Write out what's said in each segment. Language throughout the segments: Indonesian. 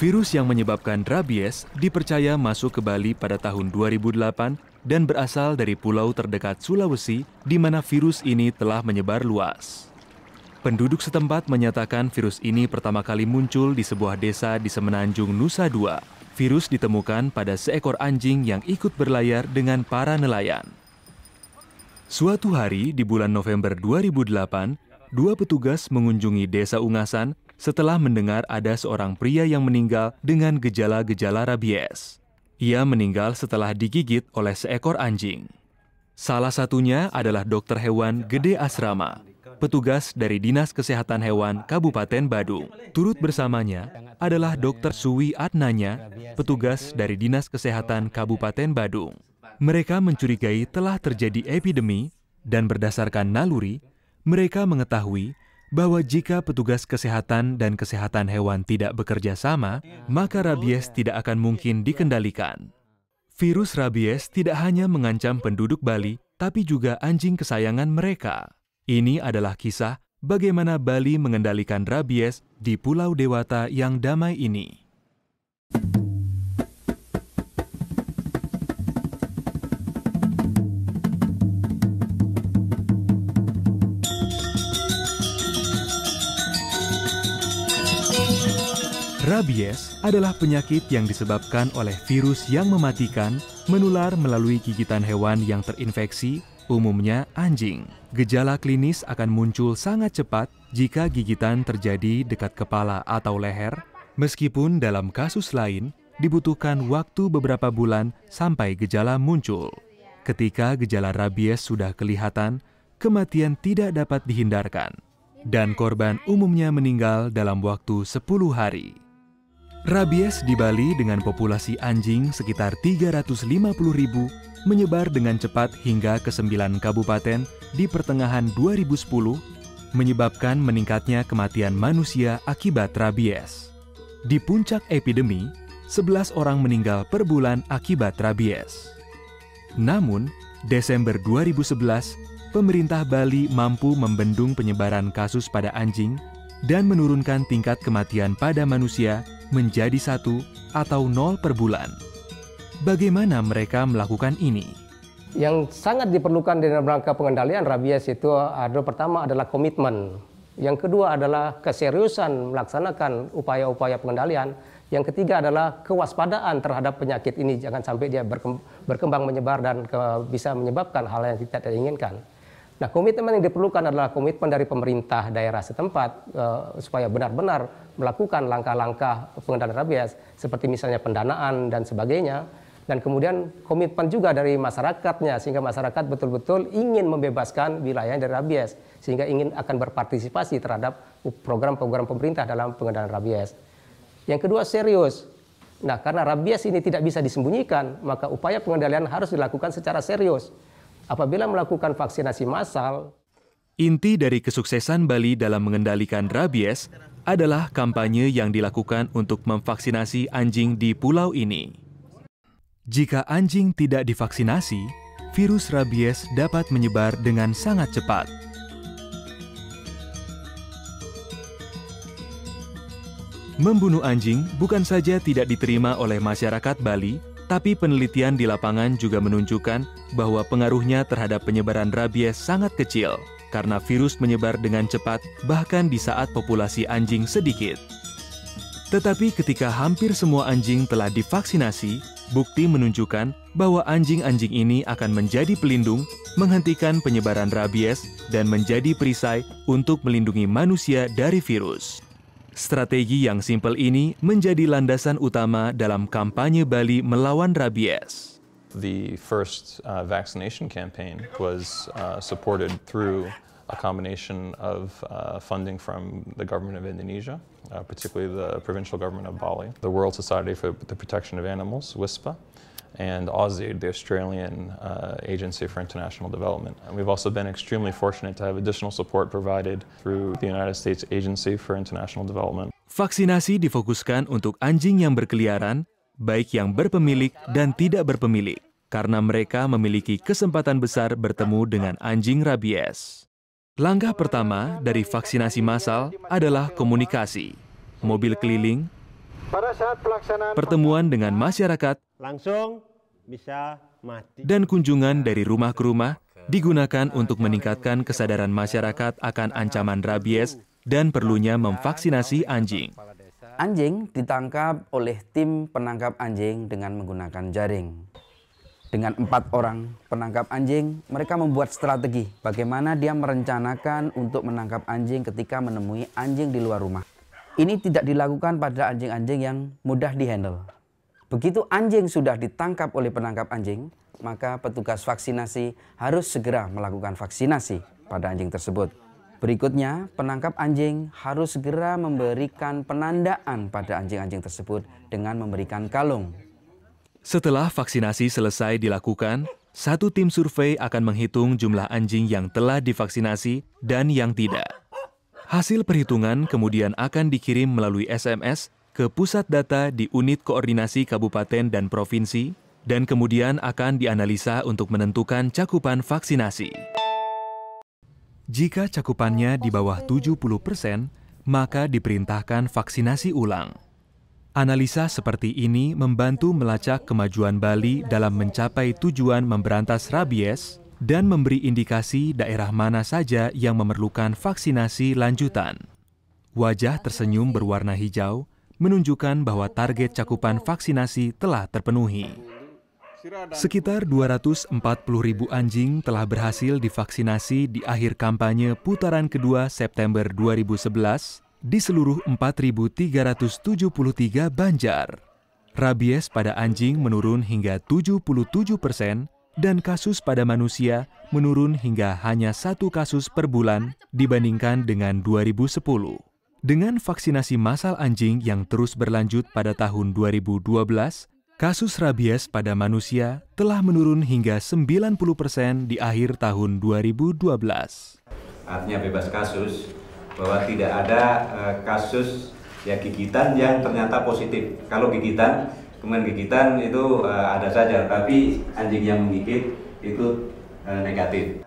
Virus yang menyebabkan rabies dipercaya masuk ke Bali pada tahun 2008 dan berasal dari pulau terdekat Sulawesi di mana virus ini telah menyebar luas. Penduduk setempat menyatakan virus ini pertama kali muncul di sebuah desa di Semenanjung, Nusa Dua. Virus ditemukan pada seekor anjing yang ikut berlayar dengan para nelayan. Suatu hari di bulan November 2008, dua petugas mengunjungi desa Ungasan setelah mendengar ada seorang pria yang meninggal dengan gejala-gejala rabies. Ia meninggal setelah digigit oleh seekor anjing. Salah satunya adalah dokter hewan Gede Asrama, petugas dari Dinas Kesehatan Hewan Kabupaten Badung. Turut bersamanya adalah Dr. Suwi Adnanya, petugas dari Dinas Kesehatan Kabupaten Badung. Mereka mencurigai telah terjadi epidemi dan berdasarkan naluri, mereka mengetahui bahwa jika petugas kesehatan dan kesehatan hewan tidak bekerja sama, maka rabies tidak akan mungkin dikendalikan. Virus rabies tidak hanya mengancam penduduk Bali, tapi juga anjing kesayangan mereka. Ini adalah kisah bagaimana Bali mengendalikan rabies di Pulau Dewata yang damai ini. Rabies adalah penyakit yang disebabkan oleh virus yang mematikan, menular melalui gigitan hewan yang terinfeksi, umumnya anjing. Gejala klinis akan muncul sangat cepat jika gigitan terjadi dekat kepala atau leher, meskipun dalam kasus lain dibutuhkan waktu beberapa bulan sampai gejala muncul. Ketika gejala rabies sudah kelihatan, kematian tidak dapat dihindarkan, dan korban umumnya meninggal dalam waktu 10 hari. Rabies di Bali dengan populasi anjing sekitar 350.000 menyebar dengan cepat hingga ke 9 kabupaten di pertengahan 2010, menyebabkan meningkatnya kematian manusia akibat rabies. Di puncak epidemi, 11 orang meninggal per bulan akibat rabies. Namun, Desember 2011, pemerintah Bali mampu membendung penyebaran kasus pada anjing dan menurunkan tingkat kematian pada manusia menjadi 1 atau 0 per bulan. Bagaimana mereka melakukan ini? Yang sangat diperlukan dalam rangka pengendalian rabies itu pertama adalah komitmen. Yang kedua adalah keseriusan melaksanakan upaya-upaya pengendalian. Yang ketiga adalah kewaspadaan terhadap penyakit ini. Jangan sampai dia berkembang menyebar dan bisa menyebabkan hal yang tidak diinginkan. Nah, komitmen yang diperlukan adalah komitmen dari pemerintah daerah setempat supaya benar-benar melakukan langkah-langkah pengendalian rabies seperti misalnya pendanaan dan sebagainya. Dan kemudian komitmen juga dari masyarakatnya sehingga masyarakat betul-betul ingin membebaskan wilayah dari rabies sehingga ingin akan berpartisipasi terhadap program-program pemerintah dalam pengendalian rabies. Yang kedua, serius. Nah, karena rabies ini tidak bisa disembunyikan, maka upaya pengendalian harus dilakukan secara serius. Apabila melakukan vaksinasi massal. Inti dari kesuksesan Bali dalam mengendalikan rabies adalah kampanye yang dilakukan untuk memvaksinasi anjing di pulau ini. Jika anjing tidak divaksinasi, virus rabies dapat menyebar dengan sangat cepat. Membunuh anjing bukan saja tidak diterima oleh masyarakat Bali, tapi penelitian di lapangan juga menunjukkan bahwa pengaruhnya terhadap penyebaran rabies sangat kecil karena virus menyebar dengan cepat bahkan di saat populasi anjing sedikit. Tetapi ketika hampir semua anjing telah divaksinasi, bukti menunjukkan bahwa anjing-anjing ini akan menjadi pelindung, menghentikan penyebaran rabies, dan menjadi perisai untuk melindungi manusia dari virus. Strategi yang simpel ini menjadi landasan utama dalam kampanye Bali melawan rabies. The first vaccination campaign was supported through a combination of funding from the government of Indonesia, particularly the provincial government of Bali, the World Society for the Protection of Animals, WISPA, and AUSAID, the Australian Agency for International Development. And we've also been extremely fortunate to have additional support provided through the United States Agency for International Development. Vaksinasi difokuskan untuk anjing yang berkeliaran, baik yang berpemilik dan tidak berpemilik, karena mereka memiliki kesempatan besar bertemu dengan anjing rabies. Langkah pertama dari vaksinasi massal adalah komunikasi. Mobil keliling, Pada saat pelaksanaan pertemuan dengan masyarakat, langsung bisa mati. dan kunjungan dari rumah ke rumah digunakan untuk meningkatkan kesadaran masyarakat akan ancaman rabies dan perlunya memvaksinasi anjing. Anjing ditangkap oleh tim penangkap anjing dengan menggunakan jaring. Dengan 4 orang penangkap anjing, mereka membuat strategi bagaimana dia merencanakan untuk menangkap anjing ketika menemui anjing di luar rumah. Ini tidak dilakukan pada anjing-anjing yang mudah dihandle. Begitu anjing sudah ditangkap oleh penangkap anjing, maka petugas vaksinasi harus segera melakukan vaksinasi pada anjing tersebut. Berikutnya, penangkap anjing harus segera memberikan penandaan pada anjing-anjing tersebut dengan memberikan kalung. Setelah vaksinasi selesai dilakukan, satu tim survei akan menghitung jumlah anjing yang telah divaksinasi dan yang tidak. Hasil perhitungan kemudian akan dikirim melalui SMS ke pusat data di unit koordinasi kabupaten dan provinsi, dan kemudian akan dianalisa untuk menentukan cakupan vaksinasi. Jika cakupannya di bawah 70%, maka diperintahkan vaksinasi ulang. Analisa seperti ini membantu melacak kemajuan Bali dalam mencapai tujuan memberantas rabies dan memberi indikasi daerah mana saja yang memerlukan vaksinasi lanjutan. Wajah tersenyum berwarna hijau menunjukkan bahwa target cakupan vaksinasi telah terpenuhi. Sekitar 240.000 anjing telah berhasil divaksinasi di akhir kampanye putaran kedua September 2011 di seluruh 4.373 Banjar. Rabies pada anjing menurun hingga 77% dan kasus pada manusia menurun hingga hanya 1 kasus per bulan dibandingkan dengan 2010. Dengan vaksinasi massal anjing yang terus berlanjut pada tahun 2012, kasus rabies pada manusia telah menurun hingga 90% di akhir tahun 2012. Artinya bebas kasus, bahwa tidak ada kasus gigitan yang ternyata positif. Kalau gigitan, kemudian gigitan itu ada saja, tapi anjing yang menggigit itu negatif.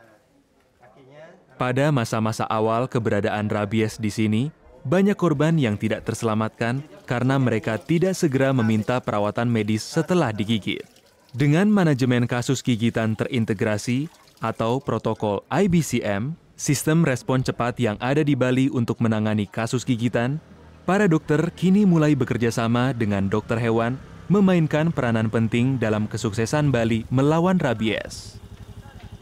Pada masa-masa awal keberadaan rabies di sini, banyak korban yang tidak terselamatkan karena mereka tidak segera meminta perawatan medis setelah digigit. Dengan manajemen kasus gigitan terintegrasi atau protokol IBCM, sistem respon cepat yang ada di Bali untuk menangani kasus gigitan, para dokter kini mulai bekerja sama dengan dokter hewan memainkan peranan penting dalam kesuksesan Bali melawan rabies.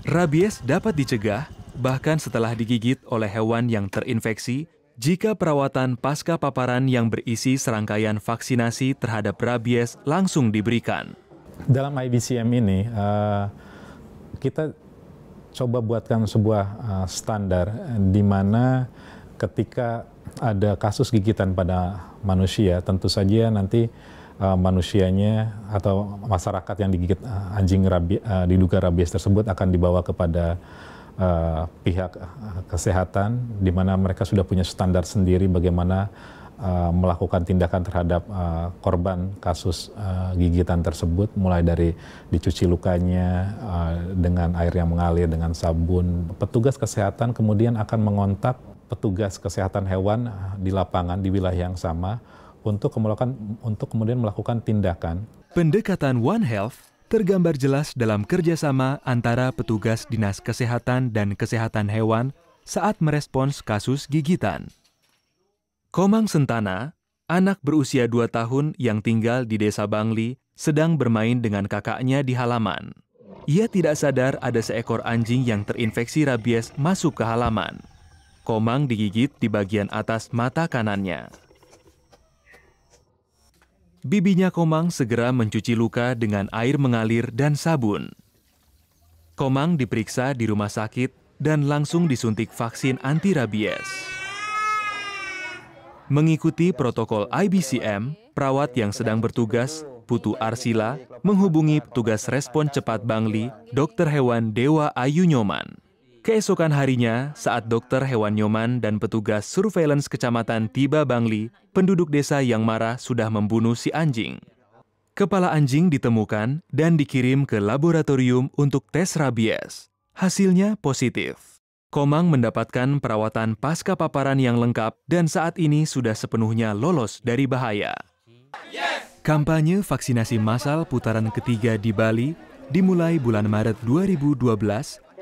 Rabies dapat dicegah bahkan setelah digigit oleh hewan yang terinfeksi jika perawatan pasca paparan yang berisi serangkaian vaksinasi terhadap rabies langsung diberikan. Dalam IBCM ini, kita coba buatkan sebuah standar di mana ketika ada kasus gigitan pada manusia, tentu saja nanti manusianya atau masyarakat yang digigit anjing diduga rabies tersebut akan dibawa kepada pihak kesehatan, di mana mereka sudah punya standar sendiri bagaimana melakukan tindakan terhadap korban kasus gigitan tersebut, mulai dari dicuci lukanya dengan air yang mengalir dengan sabun. Petugas kesehatan kemudian akan mengontak petugas kesehatan hewan di lapangan di wilayah yang sama untuk kemudian melakukan tindakan. Pendekatan One Health tergambar jelas dalam kerjasama antara petugas Dinas Kesehatan dan Kesehatan Hewan saat merespons kasus gigitan. Komang Sentana, anak berusia 2 tahun yang tinggal di Desa Bangli, sedang bermain dengan kakaknya di halaman. Ia tidak sadar ada seekor anjing yang terinfeksi rabies masuk ke halaman. Komang digigit di bagian atas mata kanannya. Bibinya Komang segera mencuci luka dengan air mengalir dan sabun. Komang diperiksa di rumah sakit dan langsung disuntik vaksin anti-rabies. Mengikuti protokol IBCM, perawat yang sedang bertugas, Putu Arsila, menghubungi petugas respon cepat Bangli, Dokter Hewan Dewa Ayu Nyoman. Keesokan harinya, saat dokter hewan Nyoman dan petugas surveillance kecamatan tiba Bangli, penduduk desa yang marah sudah membunuh si anjing. Kepala anjing ditemukan dan dikirim ke laboratorium untuk tes rabies. Hasilnya positif. Komang mendapatkan perawatan pasca paparan yang lengkap dan saat ini sudah sepenuhnya lolos dari bahaya. Kampanye vaksinasi massal putaran ketiga di Bali dimulai bulan Maret 2012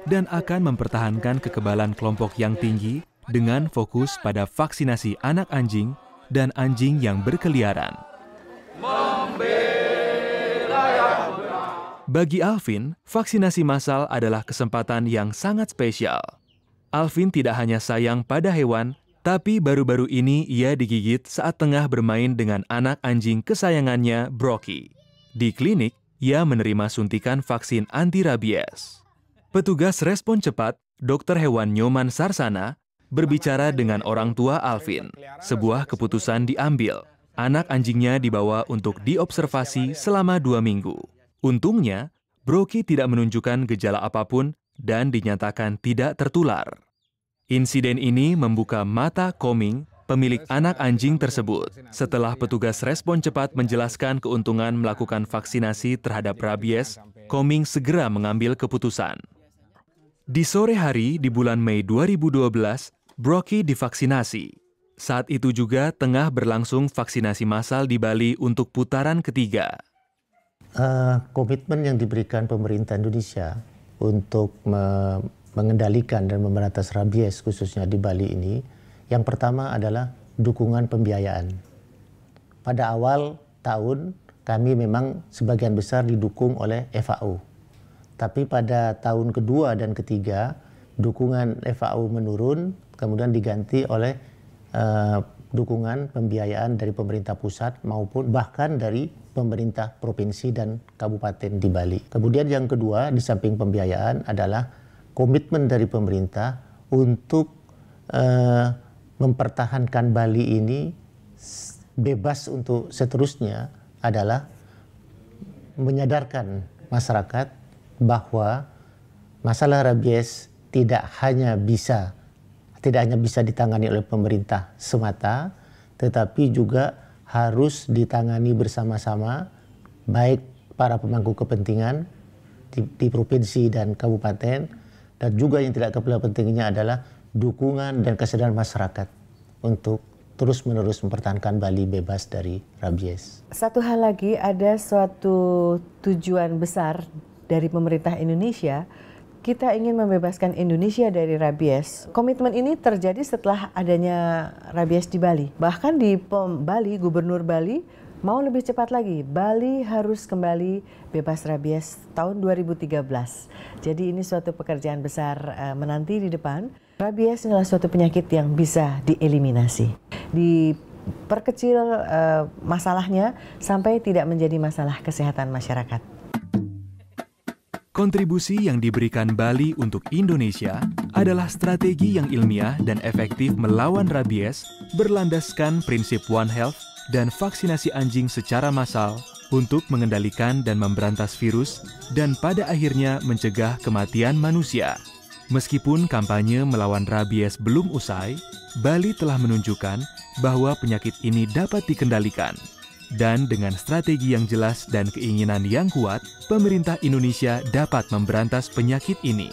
dan akan mempertahankan kekebalan kelompok yang tinggi dengan fokus pada vaksinasi anak anjing dan anjing yang berkeliaran. Bagi Alvin, vaksinasi massal adalah kesempatan yang sangat spesial. Alvin tidak hanya sayang pada hewan, tapi baru-baru ini ia digigit saat tengah bermain dengan anak anjing kesayangannya, Brocky. Di klinik, ia menerima suntikan vaksin anti-rabies. Petugas respon cepat, Dokter Hewan Nyoman Sarsana, berbicara dengan orang tua Alvin. Sebuah keputusan diambil. Anak anjingnya dibawa untuk diobservasi selama 2 minggu. Untungnya, Brocky tidak menunjukkan gejala apapun dan dinyatakan tidak tertular. Insiden ini membuka mata Koming, pemilik anak anjing tersebut. Setelah petugas respon cepat menjelaskan keuntungan melakukan vaksinasi terhadap rabies, Koming segera mengambil keputusan. Di sore hari di bulan Mei 2012, Brocky divaksinasi. Saat itu juga tengah berlangsung vaksinasi massal di Bali untuk putaran ketiga. Komitmen yang diberikan pemerintah Indonesia untuk mengendalikan dan memberantas rabies khususnya di Bali ini, yang pertama adalah dukungan pembiayaan. Pada awal tahun kami memang sebagian besar didukung oleh FAO. Tapi pada tahun kedua dan ketiga dukungan FAO menurun, kemudian diganti oleh dukungan pembiayaan dari pemerintah pusat maupun bahkan dari pemerintah provinsi dan kabupaten di Bali. Kemudian yang kedua di samping pembiayaan adalah komitmen dari pemerintah untuk mempertahankan Bali ini bebas untuk seterusnya adalah menyadarkan masyarakat bahwa masalah rabies tidak hanya bisa ditangani oleh pemerintah semata, tetapi juga harus ditangani bersama-sama baik para pemangku kepentingan di provinsi dan kabupaten, dan juga yang tidak kalah pentingnya adalah dukungan dan kesadaran masyarakat untuk terus-menerus mempertahankan Bali bebas dari rabies. Satu hal lagi, ada suatu tujuan besar dari pemerintah Indonesia. Kita ingin membebaskan Indonesia dari rabies. Komitmen ini terjadi setelah adanya rabies di Bali. Bahkan di Bali, Gubernur Bali mau lebih cepat lagi. Bali harus kembali bebas rabies tahun 2013. Jadi ini suatu pekerjaan besar menanti di depan. Rabies adalah suatu penyakit yang bisa dieliminasi. Diperkecil masalahnya sampai tidak menjadi masalah kesehatan masyarakat. Kontribusi yang diberikan Bali untuk Indonesia adalah strategi yang ilmiah dan efektif melawan rabies berlandaskan prinsip One Health dan vaksinasi anjing secara massal untuk mengendalikan dan memberantas virus dan pada akhirnya mencegah kematian manusia. Meskipun kampanye melawan rabies belum usai, Bali telah menunjukkan bahwa penyakit ini dapat dikendalikan. Dan dengan strategi yang jelas dan keinginan yang kuat, pemerintah Indonesia dapat memberantas penyakit ini.